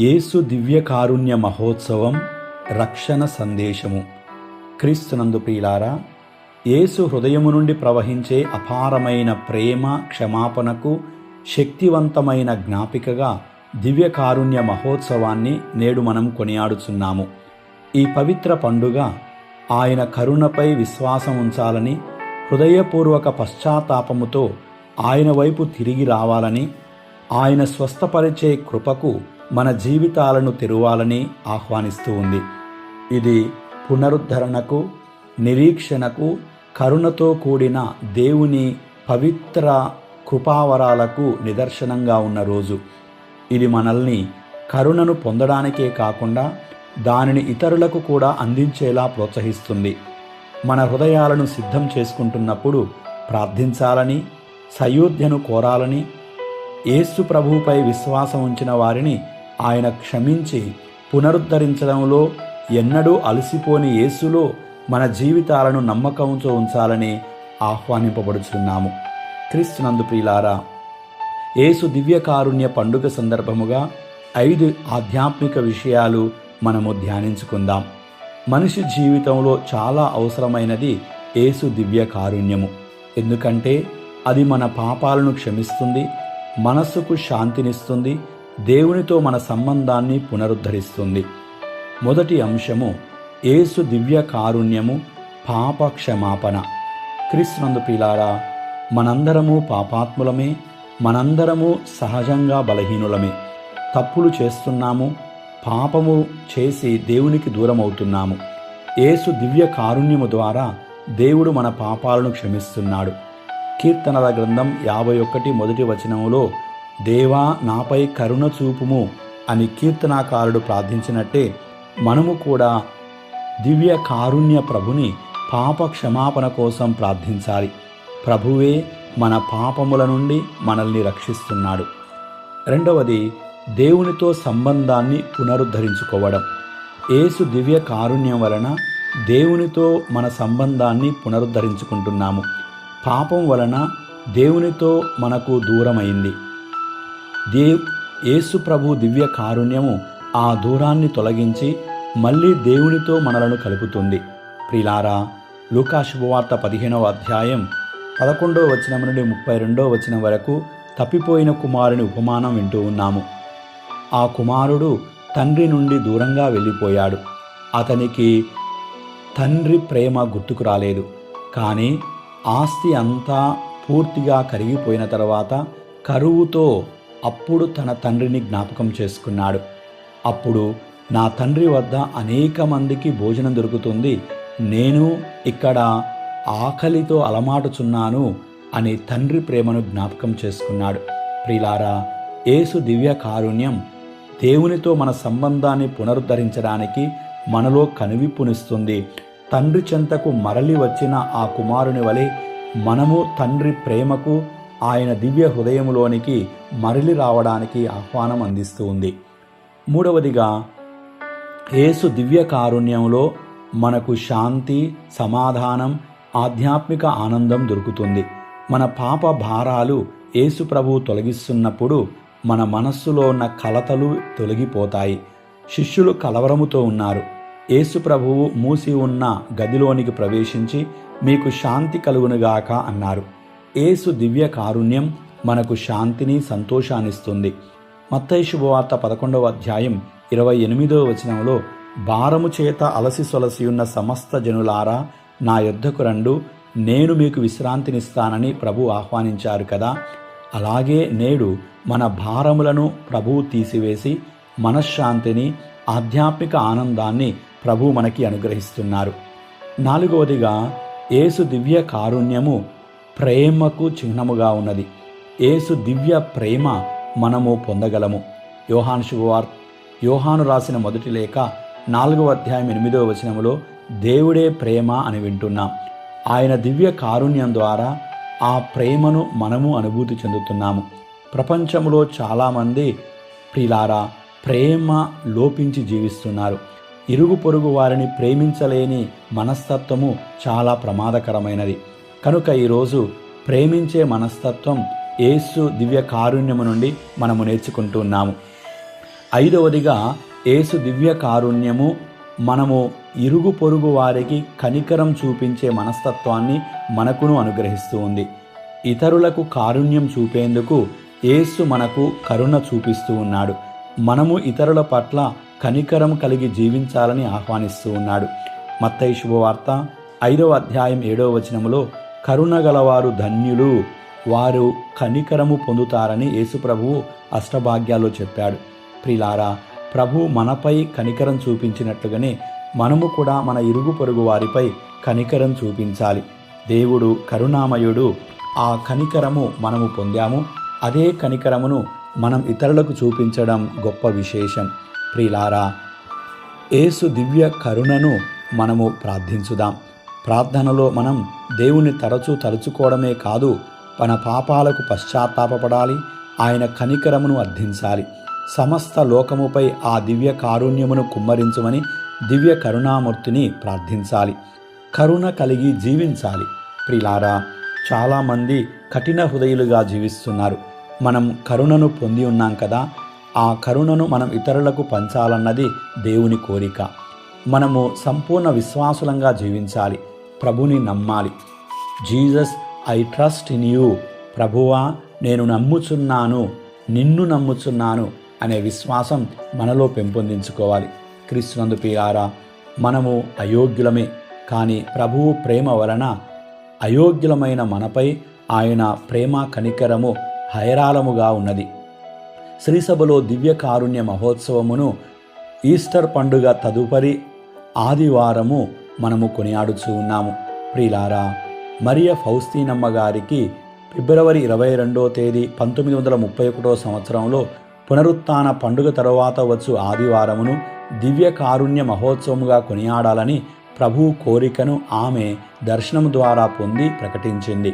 యేసు దివ్య కారుణ్య మహోత్సవం రక్షణ సందేశము. క్రీస్తునందు ప్రియులారా, యేసు హృదయము నుండి ప్రవహించే అపారమైన ప్రేమ, క్షమాపణకు శక్తివంతమైన జ్ఞాపికగా దివ్య కారుణ్య మహోత్సవాన్ని నేడు మనం కొనియాడుచున్నాము. ఈ పవిత్ర పండుగ ఆయన కరుణపై విశ్వాసం ఉంచాలని, హృదయపూర్వక పశ్చాత్తాపముతో ఆయన వైపు తిరిగి రావాలని, ఆయన స్వస్థపరిచే కృపకు మన జీవితాలను తెరవాలని ఆహ్వానిస్తూ ఉంది. ఇది పునరుద్ధరణకు, నిరీక్షణకు, కరుణతో కూడిన దేవుని పవిత్ర కృపావరాలకు నిదర్శనంగా ఉన్న రోజు. ఇది మనల్ని కరుణను పొందడానికే కాకుండా దానిని ఇతరులకు కూడా అందించేలా ప్రోత్సహిస్తుంది. మన హృదయాలను సిద్ధం చేసుకుంటున్నప్పుడు ప్రార్థించాలని, సయోధ్యను కోరాలని, యేసు ప్రభువుపై విశ్వాసం ఉంచిన వారిని ఆయన క్షమించి పునరుద్ధరించడంలో ఎన్నడూ అలసిపోని యేసులో మన జీవితాలను నమ్మకంతో ఉంచాలని ఆహ్వానింపబడుచున్నాము. క్రీస్తునందు ప్రియులారా, యేసు దివ్య కారుణ్య పండుగ సందర్భముగా 5 ఆధ్యాత్మిక విషయాలు మనము ధ్యానించుకుందాం. మనిషి జీవితంలో చాలా అవసరమైనది యేసు దివ్య కారుణ్యము. ఎందుకంటే అది మన పాపాలను క్షమిస్తుంది, మనస్సుకు శాంతినిస్తుంది, దేవునితో మన సంబంధాన్ని పునరుద్ధరిస్తుంది. మొదటి అంశము యేసు దివ్య కారుణ్యము, పాప క్షమాపణ. క్రీస్తునందు ప్రియులారా, మనందరము పాపాత్ములమే, మనందరము సహజంగా బలహీనులమే. తప్పులు చేస్తున్నాము, పాపము చేసి దేవునికి దూరం అవుతున్నాము. యేసు దివ్య కారుణ్యము ద్వారా దేవుడు మన పాపాలను క్షమిస్తున్నాడు. కీర్తనల గ్రంథం 51 మొదటి వచనములో, దేవా నాపై కరుణ చూపుము అని కీర్తనాకారుడు ప్రార్థించినట్టే మనము కూడా దివ్య కారుణ్య ప్రభుని పాప క్షమాపణ కోసం ప్రార్థించాలి. ప్రభువే మన పాపముల నుండి మనల్ని రక్షిస్తున్నాడు. రెండవది దేవునితో సంబంధాన్ని పునరుద్ధరించుకోవడం. యేసు దివ్య కారుణ్యం వలన దేవునితో మన సంబంధాన్ని పునరుద్ధరించుకుంటున్నాము. పాపం వలన దేవునితో మనకు దూరమైంది. యేసు ప్రభు దివ్య కారుణ్యము ఆ దూరాన్ని తొలగించి మళ్ళీ దేవునితో మనలను కలుపుతుంది. ప్రియులారా, లూకా శుభవార్త 15వ అధ్యాయం 11వ వచనం నుండి 32వ వచనం వరకు తప్పిపోయిన కుమారుని ఉపమానం వింటూ ఉన్నాము. ఆ కుమారుడు తండ్రి నుండి దూరంగా వెళ్ళిపోయాడు. అతనికి తండ్రి ప్రేమ గుర్తుకు రాలేదు. కానీ ఆస్తి అంతా పూర్తిగా కరిగిపోయిన తర్వాత కరువుతో అప్పుడు తన తండ్రిని జ్ఞాపకం చేసుకున్నాడు. అప్పుడు నా తండ్రి వద్ద అనేక మందికి భోజనం దొరుకుతుంది, నేను ఇక్కడ ఆకలితో అలమాటుచున్నాను అని తండ్రి ప్రేమను జ్ఞాపకం చేసుకున్నాడు. ప్రియులారా, యేసు దివ్య కారుణ్యం దేవునితో మన సంబంధాన్ని పునరుద్ధరించడానికి మనలో కనువిప్పునిస్తుంది. తండ్రి చెంతకు మరలి వచ్చిన ఆ కుమారుని వలె మనము తండ్రి ప్రేమకు, ఆయన దివ్య హృదయములోనికి మరలి రావడానికి ఆహ్వానం అందిస్తూ ఉంది. మూడవదిగా, యేసు దివ్య కారుణ్యంలో మనకు శాంతి, సమాధానం, ఆధ్యాత్మిక ఆనందం దొరుకుతుంది. మన పాప భారాలు యేసు ప్రభువు తొలగిస్తున్నప్పుడు మన మనస్సులో ఉన్న కలతలు తొలగిపోతాయి. శిష్యులు కలవరముతో ఉన్నారు. యేసు ప్రభువు మూసి ఉన్న గదిలోనికి ప్రవేశించి మీకు శాంతి కలుగునుగాక అన్నారు. యేసు దివ్య కారుణ్యం మనకు శాంతిని, సంతోషాన్నిస్తుంది. మత్తయి శుభవార్త 11వ అధ్యాయం 28వ వచనంలో, భారము చేత అలసి సొలసి ఉన్న సమస్త జనులారా నా యొద్దకు రండు, నేను మీకు విశ్రాంతినిస్తానని ప్రభు ఆహ్వానించారు కదా. అలాగే నేడు మన భారములను ప్రభువు తీసివేసి మనశ్శాంతిని, ఆధ్యాత్మిక ఆనందాన్ని ప్రభు మనకి అనుగ్రహిస్తున్నారు. నాలుగవదిగా, యేసు దివ్య కారుణ్యము ప్రేమకు చిహ్నముగా ఉన్నది. యేసు దివ్య ప్రేమ మనము పొందగలము. యోహాను రాసిన మొదటి లేఖ 4వ అధ్యాయం 8వ వచనములో దేవుడే ప్రేమ అని వింటున్నాం. ఆయన దివ్య కారుణ్యం ద్వారా ఆ ప్రేమను మనము అనుభూతి చెందుతున్నాము. ప్రపంచంలో చాలామంది ప్రియులారా ప్రేమ లోపించి జీవిస్తున్నారు. ఇరుగు పొరుగు వారిని ప్రేమించలేని మనస్తత్వము చాలా ప్రమాదకరమైనది. కనుక ఈరోజు ప్రేమించే మనస్తత్వం యేసు దివ్య కారుణ్యము నుండి మనము నేర్చుకుంటున్నాము. ఐదవదిగా యేసు దివ్య కారుణ్యము మనము ఇరుగు పొరుగు వారికి కనికరం చూపించే మనస్తత్వాన్ని మనకును అనుగ్రహిస్తూ ఉంది. ఇతరులకు కారుణ్యం చూపేందుకు యేసు మనకు కరుణ చూపిస్తూ ఉన్నాడు. మనము ఇతరుల పట్ల కనికరం కలిగి జీవించాలని ఆహ్వానిస్తూ ఉన్నాడు. మత్తయి శుభవార్త 5వ అధ్యాయం 7వ వచనములో కరుణ గలవారు ధన్యులు, వారు కనికరము పొందుతారని యేసు ప్రభువు అష్టభాగ్యాల్లో చెప్పాడు. ప్రియులారా, ప్రభు మనపై కనికరం చూపించినట్లుగానే మనము కూడా మన ఇరుగు పొరుగు వారిపై కనికరం చూపించాలి. దేవుడు కరుణామయుడు. ఆ కనికరము మనము పొందాము. అదే కనికరమును మనం ఇతరులకు చూపించడం గొప్ప విశేషం. ప్రియులారా, యేసు దివ్య కరుణను మనము ప్రార్థించుదాం. ప్రార్థనలో మనం దేవుని తరచూ తలుచుకోవడమే కాదు, మన పాపాలకు పశ్చాత్తాపపడాలి, ఆయన కనికరమును అర్థించాలి. సమస్త లోకముపై ఆ దివ్య కారుణ్యమును కుమ్మరించమని దివ్య కరుణామూర్తిని ప్రార్థించాలి. కరుణ కలిగి జీవించాలి. ప్రియులారా, చాలామంది కఠిన హృదయులుగా జీవిస్తున్నారు. మనం కరుణను పొంది ఉన్నాం కదా, ఆ కరుణను మనం ఇతరులకు పంచాలన్నది దేవుని కోరిక. మనము సంపూర్ణ విశ్వాసులంగా జీవించాలి. ప్రభుని నమ్మాలి. Jesus, I trust in you. ప్రభువా, నేను నమ్ముచున్నాను, నిన్ను నమ్ముచున్నాను అనే విశ్వాసం మనలో పెంపొందించుకోవాలి. క్రీస్తునందు ప్రియులారా, మనము అయోగ్యులమే, కానీ ప్రభువు ప్రేమ వలన అయోగ్యులమైన మనపై ఆయన ప్రేమ కనికరము హైరాళముగా ఉన్నది. శ్రీసభలో దివ్య కారుణ్య మహోత్సవమును ఈస్టర్ పండుగ తదుపరి ఆదివారము మనము కొనియాడుచూ ఉన్నాము. ప్రియులారా, మరియ ఫౌస్తీనమ్మ గారికి ఫిబ్రవరి 22వ తేదీ 1931 సంవత్సరంలో పునరుత్థాన పండుగ తరువాత వచ్చు ఆదివారమును దివ్య కారుణ్య మహోత్సవముగా కొనియాడాలని ప్రభువు కోరికను ఆమె దర్శనం ద్వారా పొంది ప్రకటించింది.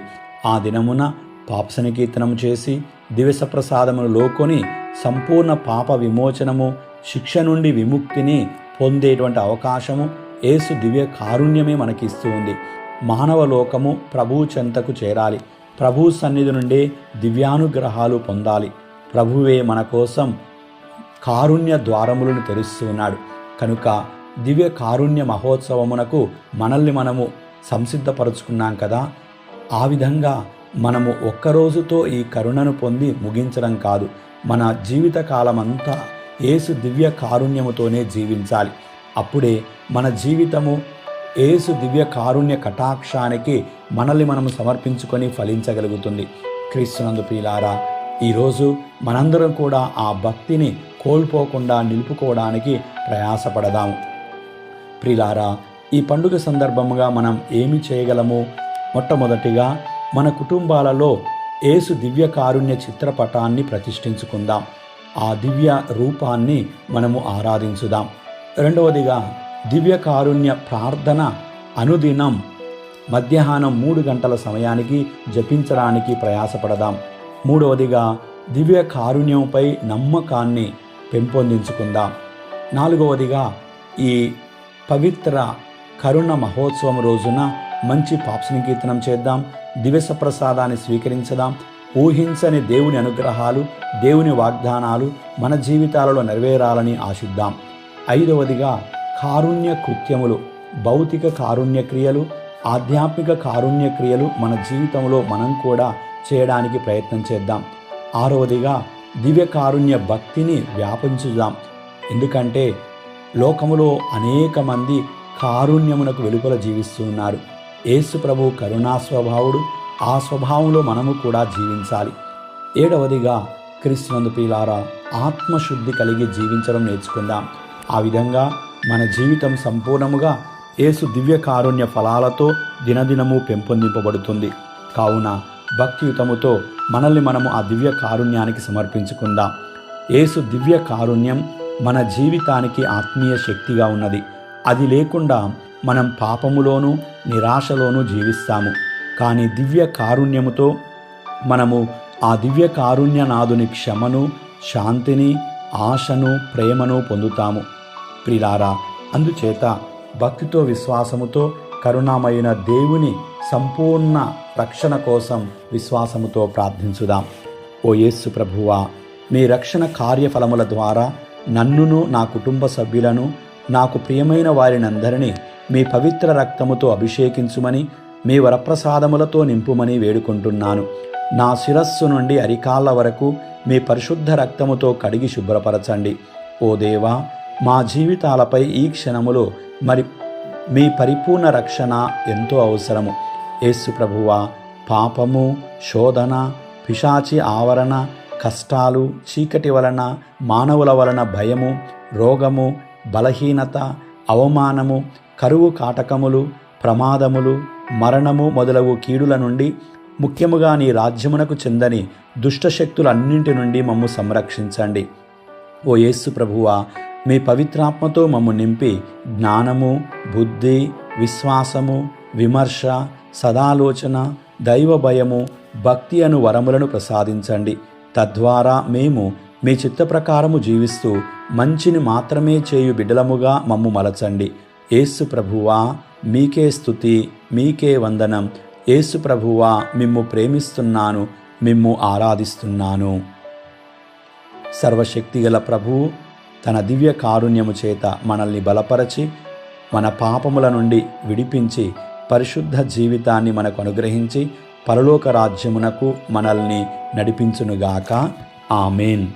ఆ దినమున పాపసనికీర్తనము చేసి దివస ప్రసాదమును లోకొని సంపూర్ణ పాప విమోచనము, శిక్ష నుండి విముక్తిని పొందేటువంటి అవకాశము యేసు దివ్య కారుణ్యమే మనకిస్తూ ఉంది. మానవ లోకము ప్రభువు చెంతకు చేరాలి. ప్రభు సన్నిధి నుండే దివ్యానుగ్రహాలు పొందాలి. ప్రభువే మన కోసం కారుణ్య ద్వారములను తెరుస్తూ ఉన్నాడు. కనుక దివ్య కారుణ్య మహోత్సవమునకు మనల్ని మనము సంసిద్ధపరుచుకున్నాం కదా, ఆ విధంగా మనము ఒక్కరోజుతో ఈ కరుణను పొంది ముగించడం కాదు, మన జీవిత కాలమంతా యేసు దివ్య కారుణ్యముతోనే జీవించాలి. అప్పుడే మన జీవితము యేసు దివ్య కారుణ్య కటాక్షానికి మనల్ని మనము సమర్పించుకొని ఫలించగలుగుతుంది. క్రీస్తునందు ప్రియులారా, ఈరోజు మనందరం కూడా ఆ భక్తిని కోల్పోకుండా నిలుపుకోవడానికి ప్రయాసపడదాము. ప్రియులారా, ఈ పండుగ సందర్భముగా మనం ఏమి చేయగలము? మొట్టమొదటిగా మన కుటుంబాలలో యేసు దివ్య కారుణ్య చిత్రపటాన్ని ప్రతిష్ఠించుకుందాం. ఆ దివ్య రూపాన్ని మనము ఆరాధించుదాం. రెండవదిగా దివ్య కారుణ్య ప్రార్థన అనుదినం మధ్యాహ్నం 3 గంటల సమయానికి జపించడానికి ప్రయాసపడదాం. మూడవదిగా దివ్య కారుణ్యంపై నమ్మకాన్ని పెంపొందించుకుందాం. నాలుగవదిగా ఈ పవిత్ర కరుణ మహోత్సవం రోజున మంచి పాపసనికీర్తనం చేద్దాం. దివస ప్రసాదాన్ని స్వీకరించదాం. ఊహించని దేవుని అనుగ్రహాలు, దేవుని వాగ్దానాలు మన జీవితాలలో నెరవేరాలని ఆశిద్దాం. ఐదవదిగా కారుణ్య కృత్యములు, భౌతిక కారుణ్య క్రియలు, ఆధ్యాత్మిక కారుణ్య క్రియలు మన జీవితంలో మనం కూడా చేయడానికి ప్రయత్నం చేద్దాం. ఆరవదిగా దివ్య కారుణ్య భక్తిని వ్యాపించుదాం. ఎందుకంటే లోకములో అనేక మంది కారుణ్యమునకు వెలుపల జీవిస్తూ ఉన్నారు. యేసు ప్రభు కరుణా స్వభావుడు. ఆ స్వభావంలో మనము కూడా జీవించాలి. ఏడవదిగా క్రీస్తునందు ప్రియులారా, ఆత్మశుద్ధి కలిగి జీవించడం నేర్చుకుందాం. ఆ విధంగా మన జీవితం సంపూర్ణముగా యేసు దివ్య కారుణ్య ఫలాలతో దినదినము పెంపొందింపబడుతుంది. కావున భక్తియుతముతో మనల్ని మనము ఆ దివ్య కారుణ్యానికి సమర్పించుకుందాం. యేసు దివ్య కారుణ్యం మన జీవితానికి ఆత్మీయ శక్తిగా ఉన్నది. అది లేకుండా మనం పాపములోనూ నిరాశలోనూ జీవిస్తాము. కానీ దివ్య కారుణ్యముతో మనము ఆ దివ్య కారుణ్యనాథుని క్షమను, శాంతిని, ఆశను, ప్రేమను పొందుతాము. ప్రియులారా, అందుచేత భక్తితో విశ్వాసముతో కరుణామయున దేవుని సంపూర్ణ రక్షణ కోసం విశ్వాసముతో ప్రార్థించుదాం. ఓ యేసు ప్రభువా, మీ రక్షణ కార్యఫలముల ద్వారా నన్నును నా కుటుంబ సభ్యులను నాకు ప్రియమైన వారినందరినీ మీ పవిత్ర రక్తముతో అభిషేకించుమని మీ వరప్రసాదములతో నింపుమని వేడుకుంటున్నాను. నా శిరస్సు నుండి అరికాళ్ళ వరకు మీ పరిశుద్ధ రక్తముతో కడిగి శుభ్రపరచండి. ఓ దేవా, మా జీవితాలపై ఈ క్షణములో మీ పరిపూర్ణ రక్షణ ఎంతో అవసరము. యేసు ప్రభువా, పాపము, శోధన, పిశాచి ఆవరణ, కష్టాలు, చీకటి వలన, మానవుల వలన భయము, రోగము, బలహీనత, అవమానము, కరువు కాటకములు, ప్రమాదములు, మరణము మొదలగు కీడుల నుండి, ముఖ్యముగా నీ రాజ్యమునకు చెందని దుష్టశక్తులన్నింటి నుండి మమ్ము సంరక్షించండి. ఓ యేసు ప్రభువా, మీ పవిత్రాత్మతో మమ్ము నింపి జ్ఞానము, బుద్ధి, విశ్వాసము, విమర్శ, సదాలోచన, దైవ భయము, భక్తి అను వరములను ప్రసాదించండి. తద్వారా మేము మీ చిత్త ప్రకారము జీవిస్తూ మంచిని మాత్రమే చేయు బిడ్డలముగా మమ్ము మలచండి. యేసు ప్రభువా, మీకే స్తుతి, మీకే వందనం. యేసు ప్రభువా, మిమ్ము ప్రేమిస్తున్నాను, మిమ్ము ఆరాధిస్తున్నాను. సర్వశక్తిగల ప్రభువు తన దివ్య కారుణ్యము చేత మనల్ని బలపరచి మన పాపముల నుండి విడిపించి పరిశుద్ధ జీవితాన్ని మనకు అనుగ్రహించి పరలోక రాజ్యమునకు మనల్ని నడిపించునుగాక. ఆమేన్.